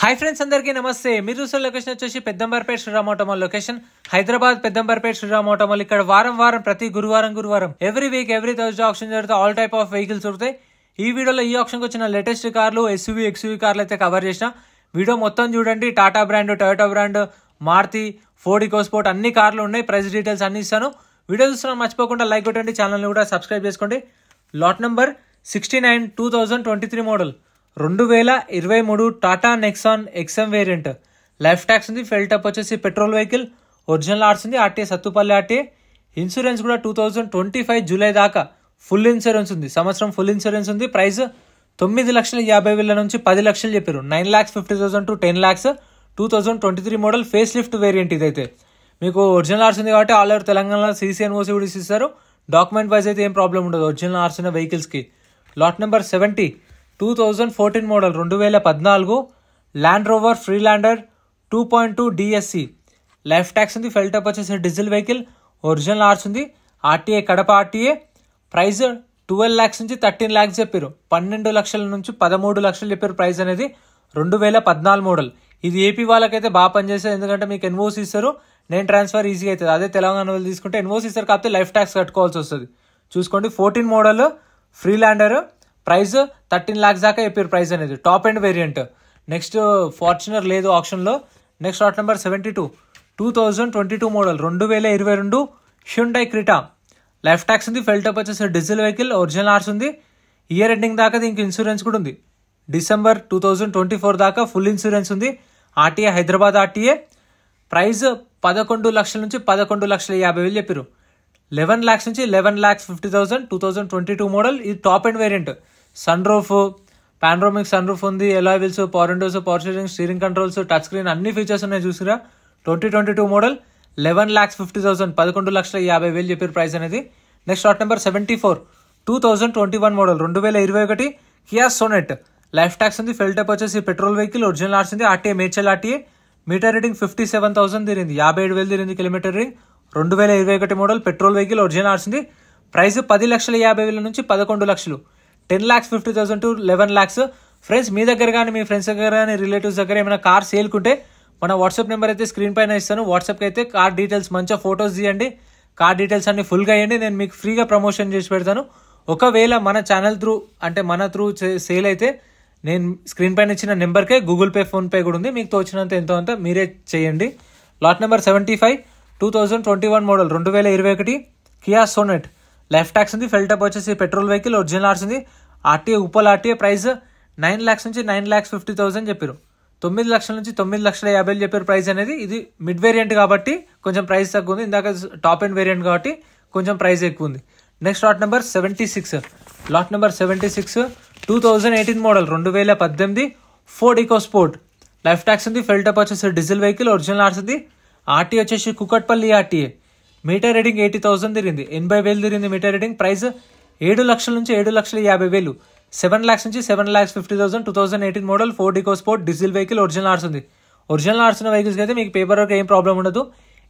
Hi friends, అందరికీ నమస్తే. మీరు చూసిన లొకేషన్ వచ్చేసి Peddamberpet Sriram auto mall location, Hyderabad Peddamberpet Sriram auto mall. ఇక్కడ వారం ప్రతి గురువారం every week every Thursday auction జరుగుతాయి. ఆల్ టైప్ ఆఫ్ వెహికల్స్ దొరుకుతాయి. ఈ వీడియోలో ఈ ఆప్షన్కి వచ్చిన లేటెస్ట్ కార్లు, ఎక్స్యూవీ కార్లు అయితే కవర్ చేసిన. వీడియో మొత్తం చూడండి. Tata brand, Toyota brand, Maruti, Ford EcoSport అన్ని కార్లు ఉన్నాయి. ప్రైస్ డీటెయిల్స్ అన్ని ఇస్తాను. వీడియో చూస్తున్నా మర్చిపోకుండా లైక్ కొట్టండి, ఛానల్ని కూడా సబ్స్క్రైబ్ చేసుకోండి. Lot number 69 2023 model 2023 Tata Nexon XM variant. Life tax ఉంది. ఫెల్ టప్ వచ్చేసి పెట్రోల్ వెహికల్. ఒరిజినల్ ఆర్ట్స్ ఉంది. RTA Sathupalli RTA. ఇన్సూరెన్స్ కూడా 2025 జూలై దాకా ఫుల్ ఇన్సూరెన్స్ ఉంది. సంవత్సరం ఫుల్ ఇన్సూరెన్స్ ఉంది. ప్రైస్ 9,50,000 నుంచి 10 లక్షలు చెప్పారు. 9,50,000 to 10 lakhs. 2023 model face lift variant. ఇదైతే మీకు ఒరిజినల్ ఆర్ట్స్ ఉంది కాబట్టి ఆల్ ఓవర్ తెలంగాణలో CCNOC కూడా ఇస్తారు. డాక్యుమెంట్ వైజ్ అయితే ఏం ప్రాబ్లం ఉండదు ఒరిజినల్ ఆర్ట్స్ ఉన్న వెహికల్స్కి. Lot number 70 2014 model 2014 land rover freelander 2.2 DSC. Life tax ఉంది. ఫెల్ టప్ వచ్చేసి డీజిల్ వెహికల్. ఒరిజినల్ ఆర్ట్స్ ఉంది. RTA Kadapa RTA. Price 12 lakhs నుంచి 13 lakhs చెప్పారు. 12 లక్షల నుంచి 13 లక్షలు చెప్పారు. ప్రైస్ అనేది 2014 మోడల్. ఇది ఏపీ వాళ్ళకైతే బాగా పనిచేస్తుంది, ఎందుకంటే మీకు ఎన్ఓసి ఇస్తారు. నేను ట్రాన్స్ఫర్ ఈజీగా అవుతుంది. అదే తెలంగాణ వాళ్ళు తీసుకుంటే ఎన్ఓసి ఇస్తారు, కాకపోతే లైఫ్ ట్యాక్స్ కట్టుకోవాల్సి వస్తుంది. చూసుకోండి. 14 మోడల్ ఫ్రీలాండర్. ప్రైస్ 13 lakhs దాకా చెప్పారు. ప్రైస్ అనేది top end variant. Next Fortuner లేదు ఆప్షన్లో. Next lot number 72 2022 model 2022 Hyundai Creta. Life tax ఉంది. ఫెల్ టప్ వచ్చేసి డీజిల్ వెహికల్. ఒరిజినల్ ఆర్ట్స్ ఉంది. ఇయర్ ఎండింగ్ దాకా దీనికి ఇన్సూరెన్స్ కూడా ఉంది. డిసెంబర్ 2024 దాకా ఫుల్ ఇన్సూరెన్స్ ఉంది. RTA Hyderabad RTA. ప్రైస్ 11 లక్షల నుంచి 11,50,000 చెప్పారు. 11 lakhs నుంచి 11,50,000. 2022 మోడల్. ఇది top end variant. Sunroof, panoramic sunroof ఉంది. Alloy wheels, power windows, power steering, steering controls, touch screen అన్ని ఫీచర్స్ ఉన్నాయి. చూసిరా. 2022 మోడల్ 11,50,000 11,50,000 చెప్పారు ప్రైస్ అనేది. Next lot number 74 2021 model 2021 Kia Sonet. Life tax ఉంది. Fuel type వచ్చేసి petrol vehicle. Original ఆర్ట్స్ ఉంది. RTA Medchal RTA. Meter reading 57,000 తిరిగింది. 57,000 తిరిగింది kilometre reading. 2021 model petrol vehicle. Original ఆర్ట్స్ ఉంది. ప్రైస్ 10,50,000 నుంచి 11 లక్షలు. 10,50,000 to 11 lakhs. ఫ్రెండ్స్, మీ దగ్గర కానీ మీ ఫ్రెండ్స్ దగ్గర కానీ రిలేటివ్స్ దగ్గర ఏమైనా కార్ సేల్కుంటే మన వాట్సాప్ నెంబర్ అయితే స్క్రీన్ పైన ఇస్తాను. వాట్సాప్కి అయితే కార్ డీటెయిల్స్ మంచిగా ఫొటోస్ తీయండి. కార్ డీటెయిల్స్ అన్ని ఫుల్గా ఇవ్వండి. నేను మీకు ఫ్రీగా ప్రమోషన్ చేసి పెడతాను. ఒకవేళ మన ఛానల్ త్రూ అంటే మన త్రూ సేల్ అయితే నేను స్క్రీన్ పైన ఇచ్చిన నెంబర్కే గూగుల్ పే, ఫోన్పే కూడా ఉంది. మీకు తోచినంత ఎంతో అంత మీరే చేయండి. Lot number 75 2021 model 2021 Kia Sonet. Life tax ఉంది. ఫెల్ టప్ వచ్చేసి పెట్రోల్ వెహికల్. ఒరిజినల్ ఆర్ట్స్ ఉంది. RTA Uppal RTA. Price 9 lakhs నుంచి 9,50,000 చెప్పారు. 9 లక్షల నుంచి 9,50,000 చెప్పారు ప్రైస్ అనేది. ఇది మిడ్ వేరియంట్ కాబట్టి కొంచెం ప్రైస్ తక్కువ ఉంది. ఇందాక టాప్ ఎండ్ వేరియంట్ కాబట్టి కొంచెం ప్రైస్ ఎక్కువ ఉంది. Next lot number 76 lot number 76 2018 model 2018 Ford EcoSport. Life tax ఉంది. ఫెల్ టప్ వచ్చేసి డీజిల్ వెహికల్. ఒరిజినల్ ఆర్ట్స్ ఉంది. ఆర్టీ వచ్చేసి కుకట్పల్లి ఆర్టీఏ. మీటర్ రీడింగ్ 80,000 తిరిగింది. 80,000 తిరిగింది మీటర్ రీడింగ్. ప్రైస్ 7 లక్షల నుంచి 7,50,000. 7 lakhs నుంచి 7,50,000. 2018 model Ford EcoSport diesel vehicle. Original ఆర్ట్స్ ఉంది. ఒరిజినల్ ఆర్ట్స్ ఉన్న వెహికల్స్కి అయితే మీకు పేపర్ వర్క్ ఏం ప్రాబ్లం ఉండదు.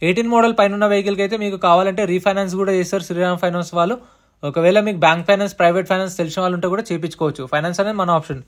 18 మోడల్ పైన ఉన్న వెహికల్కి అయితే మీకు కావాలంటే రీఫైనాన్స్ కూడా చేస్తారు శ్రీరామ్ ఫైనాన్స్ వాళ్ళు. ఒకవేళ మీకు బ్యాంక్ ఫైనాన్స్, ప్రైవేట్ ఫైనాన్స్ తెలిసిన వాళ్ళు ఉంటే కూడా చేయించుకోవచ్చు. ఫైనాన్స్ అనేది మన option.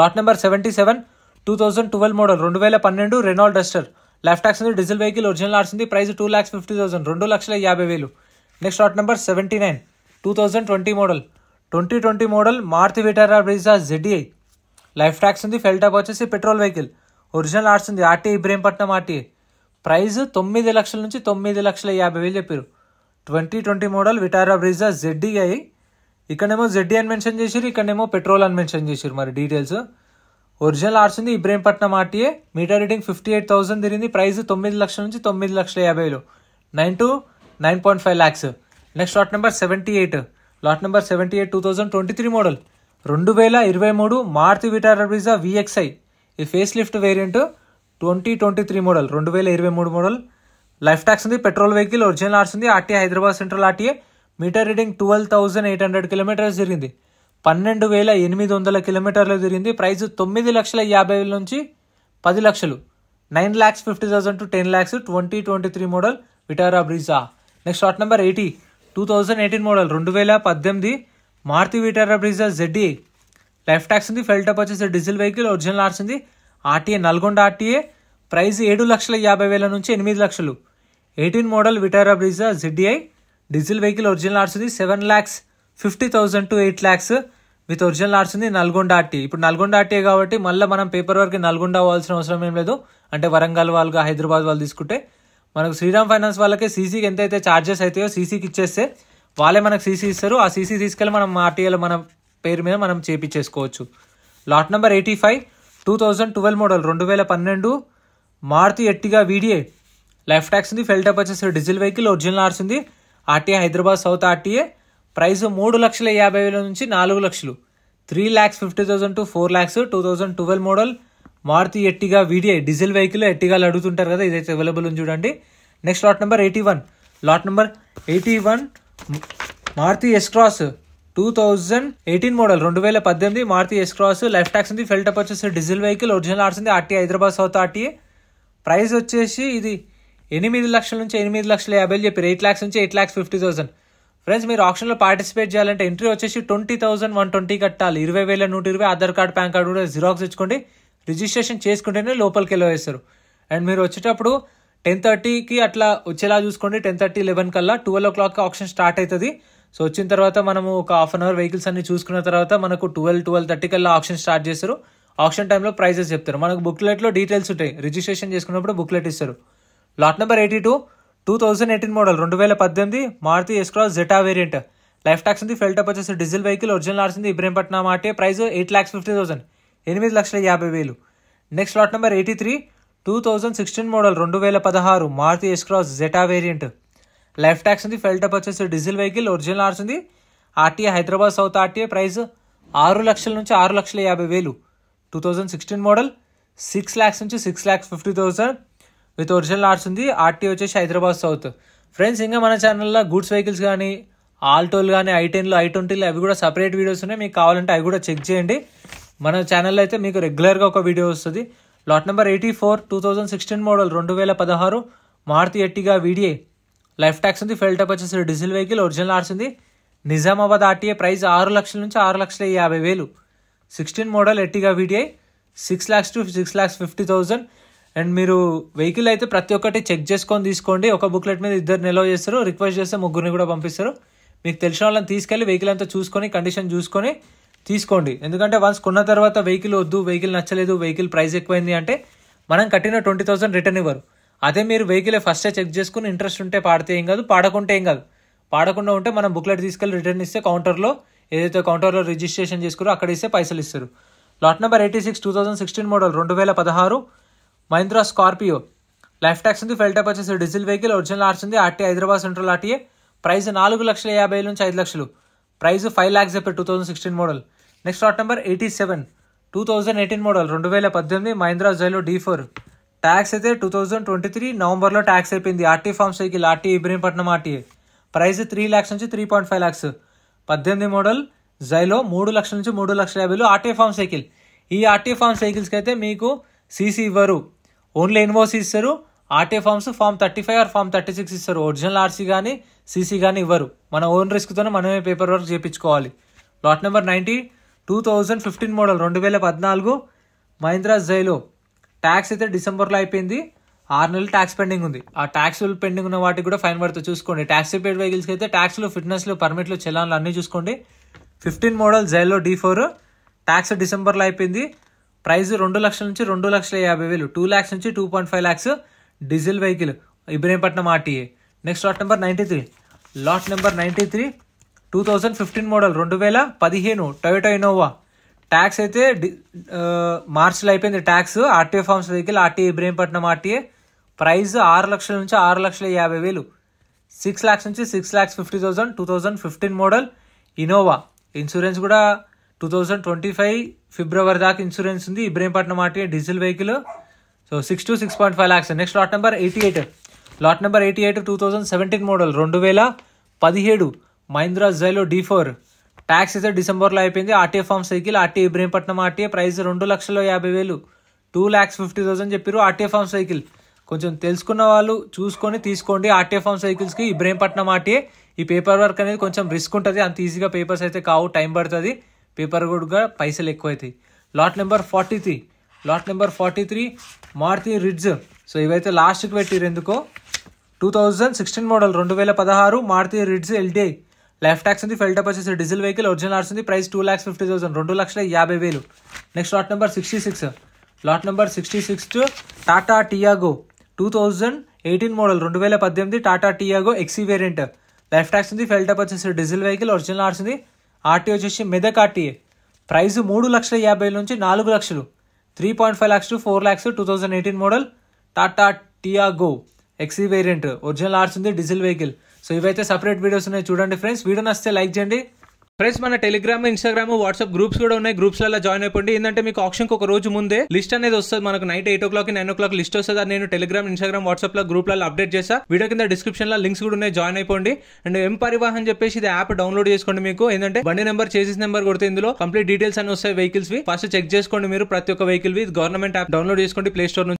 Lot number 77 2012 model 2012 Renault Duster. Life tax ఉంది. Diesel vehicle. ఒరిజినల్ ఆర్ట్స్ ఉంది. Price 2,50,000 2,50,000. Next lot number 79 2020 model 2020 model Maruti Vitara Brezza ZDI. Life tax ఉంది. ఫెల్ టప్ వచ్చేసి పెట్రోల్ వెహికల్. ఒరిజినల్ ఆర్ట్స్ ఉంది. RTA Ibrahimpatnam RTA. ప్రైస్ 9 లక్షల నుంచి 9,50,000 చెప్పారు. 2020 మోడల్ విటారా బ్రీజా ZDI. ఇక్కడేమో ZDI అని మెన్షన్ చేసారు, ఇక్కడేమో పెట్రోల్ అని మెన్షన్ చేసారు. మరి డీటెయిల్స్ ఒరిజినల్ ఆర్ట్స్ ఉంది. ఇబ్రహీంపట్నం ఆర్టీఏ. మీటర్ రీడింగ్ 58,000 తిరిగింది. ప్రైస్ 9 లక్షల నుంచి 9,50,000. 9 to 9.5 lakhs. Next lot number 78 lot number 78 2023 model 2023 Maruti Vitara Brezza VXI. ఈ facelift variant. 2023 model 2023 model. Life tax ఉంది. Petrol vehicle. ఒరిజినల్ ఆర్ట్స్ ఉంది. RTA Hyderabad central RTA. Meter reading 12,800 kilometres తిరిగింది. 12,800 కిలోమీటర్లు తిరిగింది. ప్రైస్ 9,50,000 నుంచి 10 లక్షలు. 9,50,000 to 10 lakhs. 2023 model Vitara Brezza. Next lot number 80 2018 model 2018 Maruti Vitara Brezza ZDI. Life tax ఉంది. Fuel type వచ్చేసి డీజిల్ వెహికల్. ఒరిజినల్ ఆర్ట్స్ ఉంది. ఆర్టీఏ నల్గొండ ఆర్టీఏ, ప్రైస్ 7,50,000 నుంచి 8 లక్షలు. 18 model Vitara Brezza ZDI diesel vehicle, original ఆర్ట్స్ ఉంది. 7,50,000 to 8 lakhs విత్ ఒరిజినల్ ఆర్ట్స్ ఉంది. నల్గొండ ఆర్టీఏ. ఇప్పుడు నల్గొండ ఆర్టీఏ కాబట్టి మళ్ళీ మనం పేపర్ వర్క్ నల్గొండ అవ్వాల్సిన అవసరం ఏం లేదు. అంటే వరంగల్ వాళ్ళుగా హైదరాబాద్ వాళ్ళు తీసుకుంటే మనకు శ్రీరామ్ ఫైనాన్స్ వాళ్ళకి సీసీకి ఎంతైతే ఛార్జెస్ అవుతాయో సీసీకి ఇచ్చేస్తే వాళ్ళే మనకు సీసీ ఇస్తారు. ఆ సీసీ తీసుకెళ్ళి మనం ఆర్టీఏలో మన పేరు మీద మనం చేపించేసుకోవచ్చు. Lot number 85 2012 model 2012 Maruti Ertiga VDI life tax ఉంది. ఫెల్ టైప్ వచ్చేసి డీజిల్ వెహికల్, ఒరిజినల్ ఆర్ట్స్ ఉంది. RTA Hyderabad south RTA. Price 3,50,000 నుంచి 4 లక్షలు. 3,50,000 to 4 lakhs. 2012 model Maruti Ertiga VDI diesel vehicle. ఎర్టిగాలు అడుగుతుంటారు కదా, ఇదైతే అవైలబుల్ ఉంది చూడండి. Next lot number 81 Maruti S cross 2018 model 2018 Maruti S cross life tax ఉంది. ఫెల్ టైప్ వచ్చేసి డీజిల్ వెహికల్, ఒరిజినల్ ఆర్ట్స్ ఉంది. RTA Hyderabad south RTA. Price వచ్చేసి ఇది 8 లక్షల నుంచి 8,50,000 చెప్పారు. 8 lakhs నుంచి 8,50,000. ఫ్రెండ్స్, మీరు ఆప్షన్లో పార్టిసిపేట్ చేయాలంటే ఎంట్రీ వచ్చేసి 20,120 కట్టాలి. 20,120 ఆధార్ కార్డ్, పాన్ కార్డు కూడా జిరాక్స్ ఇచ్చుకోండి. రిజిస్ట్రేషన్ చేసుకుంటేనే లోపలికి వెళ్ళవేస్తారు. అండ్ మీరు వచ్చేటప్పుడు 10:30కి అట్లా వచ్చేలా చూసుకోండి. 10:30, 11 కల్లా. 12 o'clock ఆప్షన్ స్టార్ట్ అవుతుంది. సో వచ్చిన తర్వాత మనము ఒక హాఫ్ అన్ అవర్ వెహికల్స్ అన్ని చూసుకున్న తర్వాత మనకు 12-12:30 కల్లా ఆప్షన్ స్టార్ట్ చేస్తారు. ఆప్షన్ టైంలో ప్రైజెస్ చెప్తారు. మనకు బుక్లెట్లో డీటెయిల్స్ ఉంటాయి. రిజిస్ట్రేషన్ చేసుకున్నప్పుడు బుక్లెట్ ఇస్తారు. Lot number 82 2018 model 2018 Maruti S Cross Zeta variant life tax ఉంది. ఫెల్ టైప్ వచ్చేసి డీజిల్ వెహికల్, ఒరిజినల్ ఆర్ట్స్ ఉంది. Ibrahimpatnam RTA. Price 8,50,000 8,50,000. Next lot number 83 2016 model 2016 Maruti S Cross Zeta variant life tax ఉంది. ఫెల్ టైప్ వచ్చేసి diesel vehicle, original ఆర్ట్స్ ఉంది. RTA Hyderabad south RTA. Price 6 లక్షల నుంచి 6,50,000. 2016 మోడల్ 6 lakhs నుంచి 6,50,000 విత్ ఒరిజినల్ ఆర్ట్స్ ఉంది. ఆర్టీఏ వచ్చేసి హైదరాబాద్ సౌత్. ఫ్రెండ్స్, ఇంకా మన ఛానల్లో గూడ్స్ వెహికల్స్ కానీ, ఆల్టోలు కానీ, I10లు, I20లు అవి కూడా సపరేట్ వీడియోస్ ఉన్నాయి. మీకు కావాలంటే అవి కూడా చెక్ చేయండి. మన ఛానల్లో అయితే మీకు రెగ్యులర్గా ఒక వీడియో వస్తుంది. Lot number 84 2016 model 2016 Maruti Ertiga VDI life tax ఉంది. ఫెల్ టైప్ వచ్చేసి డీజిల్ వెహికల్, ఒరిజినల్ ఆర్ట్స్ ఉంది. నిజామాబాద్ ఆర్టీఏ. ప్రైస్ 6 లక్షల నుంచి 6,50,000. 16 model Ertiga VDI 6 lakhs to 6,50,000. And మీరు వెహికల్ అయితే ప్రతి ఒక్కటి చెక్ చేసుకొని తీసుకోండి. ఒక బుక్లెట్ మీద 2 నిల్వ చేస్తారు. రిక్వెస్ట్ చేస్తే 3 కూడా పంపిస్తారు. మీకు తెలిసిన వాళ్ళని తీసుకెళ్ళి వెహికల్ అంతా చూసుకొని, కండిషన్ చూసుకొని తీసుకోండి. ఎందుకంటే వన్స్ కొన్న తర్వాత వెహికల్ వద్దు, వెహికల్ నచ్చలేదు, వెహికల్ ప్రైస్ ఎక్కువైంది అంటే మనం కట్టిన 20,000 రిటర్న్ ఇవ్వరు. అదే మీరు వెహికల్ ఫస్టే చెక్ చేసుకుని ఇంట్రెస్ట్ ఉంటే పాడితే ఏం కాదు, పాడకుంటే ఏం కాదు. పాడకుండా ఉంటే మనం బుక్లెట్ తీసుకెళ్ళి రిటర్న్ ఇస్తే కౌంటర్లో ఏదైతే కౌంటర్లో రిజిస్ట్రేషన్ చేసుకురో అక్కడ ఇస్తే పైసలు ఇస్తారు. Lot number 86 2016 model 2016 Mahindra Scorpio life tax ఉంది. ఫెల్ టైప్ వచ్చేసి డీజిల్ వెహికల్, ఒరిజినల్ ఆర్ట్స్ ఉంది. RTA Hyderabad central RTA. Price 4,50,000 నుంచి 5 లక్షలు. ప్రైస్ 5 lakhs చెప్పారు. 2016 model. Next lot number 87 2018 model 2018 Mahindra Xylo D4 tax అయితే 2023 నవంబర్లో ట్యాక్స్ అయిపోయింది. RT form cycle, RTA Ibrahimpatnam RTA. Price 3 lakhs నుంచి 3.5 lakhs. 18 మోడల్ జైలో 3 లక్షల నుంచి 3,50,000 ఆర్టీఏ ఫార్మ్ సైకిల్. ఈ ఆర్టీఏ ఫార్మ్ సైకిల్స్కి అయితే మీకు సీసీ ఇవ్వరు, ఓన్లీ ఎన్ఓసి ఇస్తారు. RTA forms form 35 or form 36 ఇస్తారు. ఒరిజినల్ ఆర్సీ కానీ సీసీ కానీ ఇవ్వరు. మన ఓన్ రిస్క్తోనే మనమే పేపర్ వర్క్ చేయించుకోవాలి. Lot number 90 2015 model 2014 Mahindra Xylo tax అయితే డిసెంబర్లో అయిపోయింది. 6 నెలలు ట్యాక్స్ పెండింగ్ ఉంది. ఆ ట్యాక్స్ పెండింగ్ ఉన్న వాటికి కూడా ఫైన్ పడుతుంది చూసుకోండి. ట్యాక్స్ పేడ్ వెహికల్స్కి అయితే ట్యాక్స్లు, ఫిట్నెస్లు, పర్మిట్లు, చలాన్లు అన్నీ చూసుకోండి. 15 మోడల్ జైలో D4 ట్యాక్స్ డిసెంబర్లో అయిపోయింది. ప్రైస్ 2 లక్షల నుంచి 2,50,000. 2 lakhs నుంచి 2.5 lakhs. Diesel vehicle Ibrahimpatnam RTA. Next lot number 93 2015 model 2015 Toyota Innova tax అయితే మార్చిలో అయిపోయింది. Tax RTA forms vehicle, RTA Ibrahimpatnam RTA. Price 6 లక్షల నుంచి 6,50,000. 6 lakhs నుంచి 6,50,000. 2015 మోడల్ ఇన్నోవా. ఇన్సూరెన్స్ కూడా 2025 ఫిబ్రవరి దాకా ఇన్సూరెన్స్ ఉంది. Ibrahimpatnam RTA diesel vehicle. So 6 to 6.5 lakhs. Next lot number 88 2017 model 2017 Mahindra Xylo D4 tax అయితే డిసెంబర్లో అయిపోయింది. RTA form cycle, RTA Ibrahimpatnam RTA. Price 2,50,000. 2,50,000 చెప్పారు. ఆర్టీఏ ఫార్మ్ సైకిల్ కొంచెం తెలుసుకున్న వాళ్ళు చూసుకొని తీసుకోండి. ఆర్టీఏ ఫార్మ్ సైకిల్స్కి ఇబ్రహీంపట్నం ఆర్టీఏ. ఈ పేపర్ వర్క్ అనేది కొంచెం రిస్క్ ఉంటుంది. అంత ఈజీగా పేపర్స్ అయితే కావు, టైం పడుతుంది. పేపర్ కూడా పైసలు ఎక్కువ అవుతాయి. Lot number 43 lot number 43 Maruti Ritz. So ఇవైతే లాస్ట్కి పెట్టిరు ఎందుకో. 2016 model 2016 Maruti Ritz LDI. Life tax ఉంది, ఫెల్ టప్ వచ్చేసి డీజిల్ వెహికల్, ఒరిజినల్ ఆర్స్ ఉంది, price 2,50,000, 2,50,000. Next lot number 66. Lot number 66 Tata Tiago 2018 model 2018 Tata Tiago XE variant. Life tax ఉంది, ఫెల్ టప్ వచ్చేసి డీజిల్ వెహికల్, ఒరిజినల్ ఆర్స్ ఉంది, ఆర్టీఓ వచ్చేసి మెదక్ ఆర్టీఏ. ప్రైస్ 3,50,000 నుంచి 4 లక్షలు, 3.5 lakhs to 4 lakhs. 2018 model Tata Tiago XE variant, original ఆర్స్ ఉంది, డీజిల్ వెహికల్. సో ఇవైతే సపరేట్ వీడియోస్ ఉన్నాయి చూడండి ఫ్రెండ్స్. వీడియో నచ్చితే లైక్ చేయండి ఫ్రెండ్స్. మన టెలిగ్రామ్, ఇన్స్టాగ్రామ్, వాట్సాప్ గ్రూప్స్ కూడా ఉన్నాయి. గ్రూప్స్ లలో జాయిన్ అయిపోండి. ఏంటంటే మీకు ఆప్షన్ ఒక రోజు ముందే లిస్ట్ అనేది వస్తుంది. మనకు నైట్ 8 o'clock 9 o'clock లిస్ట్ వస్తుంది. అది నేను టెలిగ్రామ్, ఇన్స్టాగ్రామ్, వాట్సాప్ లో గ్రూప్లలో అప్డేట్ చేస్తా. వీడియో కింద డిస్క్రిప్షన్ లో లింక్స్ కూడా ఉన్నాయి, జాయిన్ అయిపోండి. అండ్ ఎం పరివాహన్ చెప్పేసి ఇది యాప్ డౌన్లోడ్ చేసుకోండి. మీకు ఏంటంటే బండి నెంబర్, చేసిస్ నెంబర్ కొడితే ఇందులో కంప్లీట్ డీటెయిల్స్ అని వస్తాయి వెహికల్స్ వి. ఫస్ట్ చెక్ చేసుకోండి మీరు ప్రతి ఒక్క వెహికల్ వి. గవర్నమెంట్ యాప్ డౌన్లోడ్ చేసుకోండి ప్లే స్టోర్ నుంచి.